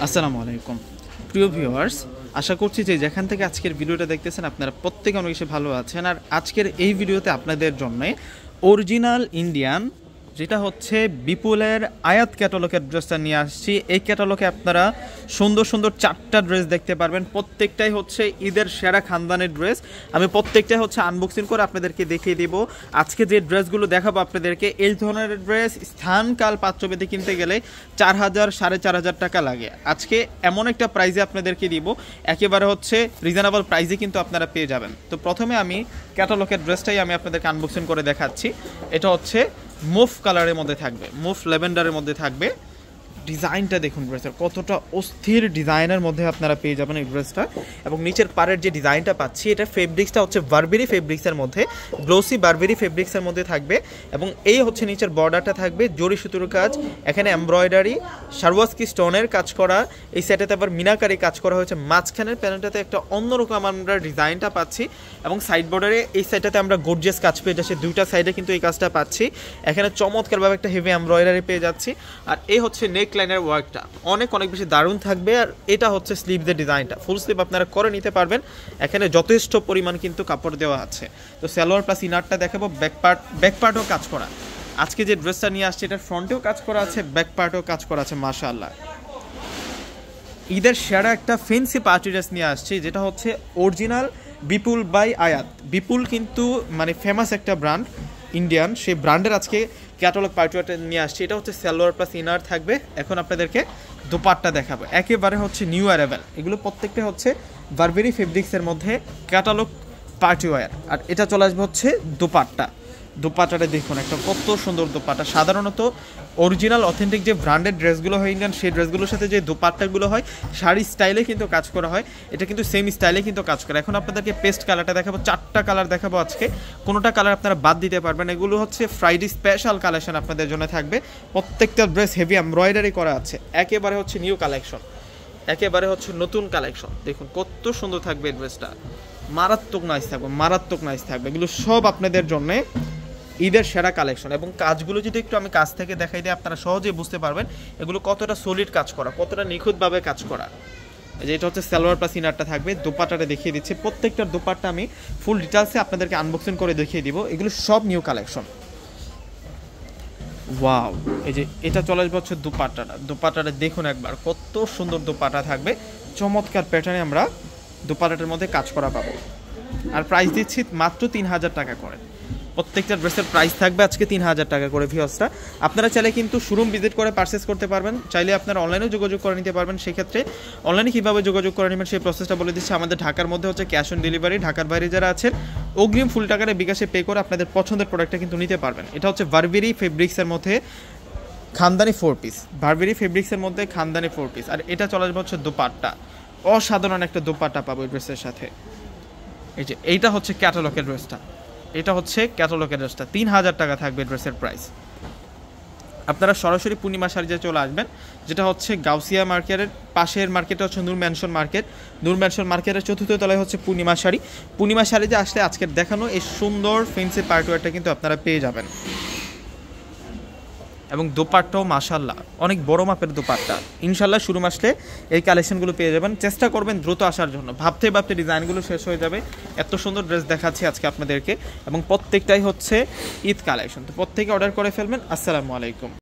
আসসালামু আলাইকুম প্রিয় ভিউয়ার্স, আশা করছি যে যেখান থেকে আজকের ভিডিওটা দেখতেছেন আপনারা প্রত্যেকে অনেক বেশি ভালো আছেন। আর আজকের এই ভিডিওতে আপনাদের জন্য অরিজিনাল ইন্ডিয়ান যেটা হচ্ছে বিপুলের আয়াত ক্যাটালগের ড্রেসটা নিয়ে আসছি। এই ক্যাটালগে আপনারা সুন্দর সুন্দর 4টা ড্রেস দেখতে পারবেন, প্রত্যেকটাই হচ্ছে ঈদের সেরা খানদানের ড্রেস। আমি প্রত্যেকটাই হচ্ছে আনবক্সিং করে আপনাদেরকে দেখিয়ে দিব। আজকে যে ড্রেসগুলো দেখাবো আপনাদেরকে, এই ধরনের ড্রেস স্থানকাল পাত্রভেদে কিনতে গেলে 4,000 4,500 টাকা লাগে। আজকে এমন একটা প্রাইজে আপনাদেরকে দিব, একেবারে হচ্ছে রিজনেবল প্রাইজে কিন্তু আপনারা পেয়ে যাবেন। তো প্রথমে আমি ক্যাটালগের ড্রেসটাই আমি আপনাদেরকে আনবক্সিং করে দেখাচ্ছি। এটা হচ্ছে মুভ কালারের মধ্যে থাকবে, মুভ ল্যাভেন্ডারের মধ্যে থাকবে। ডিজাইনটা দেখুন ড্রেসের কতটা অস্থির ডিজাইনের মধ্যে আপনারা পেয়ে যাবেন এই ড্রেসটা। এবং নিচের পাড়ের যে ডিজাইনটা পাচ্ছি, এটা ফেব্রিক্সটা হচ্ছে বারবেরি ফেব্রিক্সের মধ্যে, গ্লোসি বারবেরি ফেব্রিক্সের মধ্যে থাকবে। এবং এই হচ্ছে নিচের বর্ডারটা থাকবে জরি সুতোর কাজ, এখানে এমব্রয়ডারি সারওয়াস্কি স্টোনের কাজ করা। এই সেটাতে আবার মিনাকারি কাজ করা হয়েছে। মাঝখানের প্যানেলটাতে একটা অন্যরকম আমরা ডিজাইনটা পাচ্ছি। এবং সাইড বর্ডারে এই সাইডটাতে আমরা গর্জিয়াস কাজ পেয়ে যাচ্ছি, দুইটা সাইডে কিন্তু এই কাজটা পাচ্ছি। এখানে চমৎকারভাবে একটা হেভি এমব্রয়ডারি পেয়ে যাচ্ছি। আর এই হচ্ছে নেক লাইনের ওয়ার্কটা অনেক বেশি দারুণ থাকবে। আর এটা হচ্ছে স্লিভদের ডিজাইনটা, ফুল স্লিভ আপনারা করে নিতে পারবেন। এখানে যথেষ্ট পরিমাণ কিন্তু কাপড় দেওয়া আছে। তো সালোয়ার প্লাস ইনারটা দেখাবো, ব্যাক পার্টও কাজ করা। আজকে যে ড্রেসটা নিয়ে আসছে এটার ফ্রন্টেও কাজ করা আছে, ব্যাক পার্টেও কাজ করা আছে। মাশাআল্লাহ, ঈদের সেরা একটা ফেন্সি পার্টি ড্রেস নিয়ে আসছে, যেটা হচ্ছে অরিজিনাল বিপুল বাই আয়াত। বিপুল কিন্তু মানে ফেমাস একটা ব্র্যান্ড ইন্ডিয়ান, সেই ব্র্যান্ডের আজকে ক্যাটালগ পার্টিটা নিয়ে আসছে। এটা হচ্ছে সালোয়ার প্লাস ইনার থাকবে। এখন আপনাদেরকে দোপাট্টা দেখাবো, একেবারে হচ্ছে নিউ অ্যারাইভেল। এগুলো প্রত্যেকটা হচ্ছে বারবেরি ফেব্রিক্সের মধ্যে ক্যাটালগ পার্টি ওয়্যার। আর এটা চলে আসবে হচ্ছে দোপাট্টা। দোপাট্টাটা দেখুন একটা কত সুন্দর দোপাট্টা। সাধারণত অরিজিনাল অথেন্টিক যে ব্র্যান্ডেড ড্রেসগুলো হয় ইন্ডিয়ান, সেই ড্রেসগুলোর সাথে যে দোপাট্টাগুলো হয় শাড়ি স্টাইলে কিন্তু কাজ করা হয়, এটা কিন্তু সেম স্টাইলে কিন্তু কাজ করে। এখন আপনাদেরকে পেস্ট কালারটা দেখাবো, 4টা কালার দেখাবো আজকে, কোনোটা কালার আপনারা বাদ দিতে পারবেন। এগুলো হচ্ছে ফ্রাইডে স্পেশাল কালেকশন আপনাদের জন্য থাকবে। প্রত্যেকটা ড্রেস হেভি এমব্রয়ডারি করা আছে, একেবারে হচ্ছে নিউ কালেকশন, একেবারে হচ্ছে নতুন কালেকশন। দেখুন কত সুন্দর থাকবে এই ড্রেসটা, মারাত্মক নাইস থাকবে, মারাত্মক নাইস থাকবে। এগুলো সব আপনাদের জন্য ঈদের সেরা কালেকশন। এবং কাজগুলো যদি একটু আমি কাছ থেকে দেখাই দিই, আপনারা সহজেই বুঝতে পারবেন এগুলো কতটা সলিড কাজ করা, কতটা নিখুঁতভাবে কাজ করা। এই যে এটা হচ্ছে সালোয়ার প্লাস ইনারটা থাকবে। দোপাট্টাটা দেখিয়ে দিচ্ছি, প্রত্যেকটার দোপাট্টা আমি ফুল ডিটেলসে আপনাদেরকে আনবক্সিং করে দেখিয়ে দিব। এগুলো সব নিউ কালেকশন। ওয়াও, এই যে এটা চলে আসবে হচ্ছে দোপাট্টাটা। দোপাট্টাটা দেখুন একবার, কত সুন্দর দোপাট্টা থাকবে, চমৎকার প্যাটার্নে আমরা দোপাট্টাটার মধ্যে কাজ করা পাবো। আর প্রাইস দিচ্ছি মাত্র 3,000 টাকা করে। প্রত্যেকটা ড্রেসের প্রাইস থাকবে আজকে 3,000 টাকা করে। ভিউয়ার্সরা, আপনারা চাইলে কিন্তু শোরুম ভিজিট করে পারচেস করতে পারবেন, চাইলে আপনারা অনলাইনেও যোগাযোগ করে নিতে পারবেন। সেক্ষেত্রে অনলাইনে কীভাবে যোগাযোগ করে নেবেন সেই প্রসেসটা বলে দিচ্ছি। আমাদের ঢাকার মধ্যে হচ্ছে ক্যাশ অন ডেলিভারি, ঢাকার বাইরে যারা আছেন অগ্রিম ফুল টাকারে বিকাশে পে করে আপনাদের পছন্দের প্রোডাক্টটা কিন্তু নিতে পারবেন। এটা হচ্ছে বারবেরি ফেব্রিক্সের মধ্যে খানদানি 4 পিস, বারবেরি ফেব্রিক্সের মধ্যে খানদানি 4 পিস। আর এটা চলে আসবে হচ্ছে দোপাট্টা, অসাধারণ একটা দোপাট্টা পাবো এই ড্রেসের সাথে। এই যে এইটা হচ্ছে ক্যাটালগের ড্রেসটা, এটা হচ্ছে ক্যাটালগের ড্রেসটা 3,000 টাকা থাকবে ড্রেসের প্রাইস। আপনারা সরাসরি পূর্ণিমা শাড়িতে চলে আসবেন, যেটা হচ্ছে গাউসিয়া মার্কেটের পাশের মার্কেটে হচ্ছে নূর ম্যানশন মার্কেট। নূর ম্যানশন মার্কেটের 4র্থ তলায় হচ্ছে পূর্ণিমা শাড়ি। পূর্ণিমা শাড়িতে আসলে আজকের দেখানো এই সুন্দর ফেন্সি পার্টওয়্যারটা কিন্তু আপনারা পেয়ে যাবেন। এবং দোপাট্টাও মাশাআল্লাহ অনেক বড় মাপের দোপাট্টা। ইনশাল্লাহ শুরু আসলে এই কালেকশনগুলো পেয়ে যাবেন। চেষ্টা করবেন দ্রুত আসার জন্য, ভাবতে ভাবতে ডিজাইনগুলো শেষ হয়ে যাবে। এত সুন্দর ড্রেস দেখাচ্ছি আজকে আপনাদেরকে, এবং প্রত্যেকটাই হচ্ছে ঈদ কালেকশন। তো প্রত্যেকে অর্ডার করে ফেলবেন। আসসালামু আলাইকুম।